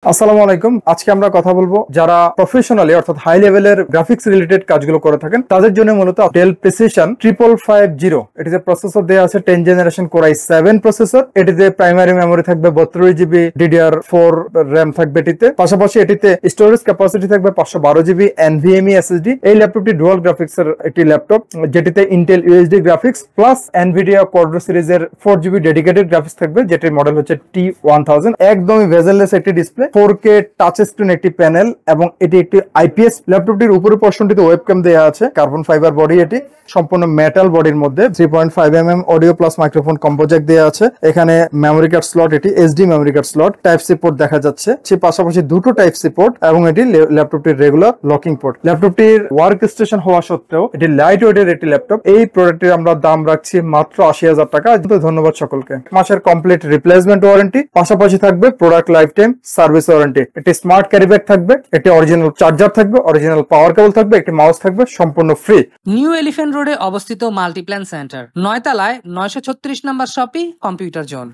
আসসালামু আলাইকুম। আজকে আমরা কথা বলবো যারা প্রফেশনালি অর্থাৎ হাই লেভেলের গ্রাফিক্স রিলেটেড কাজগুলো করে থাকেন তাদের জন্য মূলত ডেল প্রিসিশন 5550 এটিতে প্রসেসর দেওয়া আছে 10 জেনারেশন কোর i7 প্রসেসর। এটিতে প্রাইমারি মেমোরি থাকবে 32 জিবি DDR4 র্যাম থাকবে এটিতে। পাশাপাশি এটিতে স্টোরেজ ক্যাপাসিটি থাকবে 512 জিবি NVMe SSD। এই ল্যাপটপটি ডুয়াল গ্রাফিক্স এর একটি ল্যাপটপ, যেটিতে Intel UHD graphics plus Nvidia কোয়াড্রো সিরিজের 4 জিবি ডেডিকেটেড গ্রাফিক্স থাকবে, যেটির মডেল হচ্ছে T1000। একদমই ভেজেললেস একটি ডিসপ্লে, 4K টাচ স্ক্রিন একটি প্যানেল এবং এটি একটি IPS। ল্যাপটপটির উপরে পোর্শনটিতে ওয়েবক্যাম দেওয়া আছে, কার্বন ফাইবার বডি, এটি সম্পূর্ণ মেটাল বডির মধ্যে 3.5mm audio plus microphone combo jack দেওয়া আছে। এখানে মেমোরি কার্ড স্লট, এটি SD memory card slot, type C port দেখা যাচ্ছে, সেই পাশাপাশি দুটো টাইপ সি পোর্ট এবং এটি ল্যাপটপটির রেগুলার লকিং পোর্ট। ল্যাপটপটির ওয়ার্ক স্টেশন হওয়া সত্ত্বেও এটি লাইট ওয়েটের একটি ল্যাপটপ। এই প্রোডাক্টের আমরা দাম রাখছি মাত্র 80,000 টাকা। ধন্যবাদ সকলকে। মাসের কমপ্লিট রিপ্লেসমেন্ট ওয়ারেন্টি, পাশাপাশি থাকবে product life time service warranty. একটি স্মার্ট ক্যারি ব্যাগ থাকবে, একটি অরিজিনাল চার্জার থাকবে, অরিজিনাল পাওয়ার কেবল থাকবে, একটি মাউস থাকবে, সম্পূর্ণ ফ্রি। নিউ এলিফ্যান্ট রোডে অবস্থিত মাল্টিপ্ল্যান সেন্টার, 9 তলায় 936 নম্বর শপি কম্পিউটার জোন।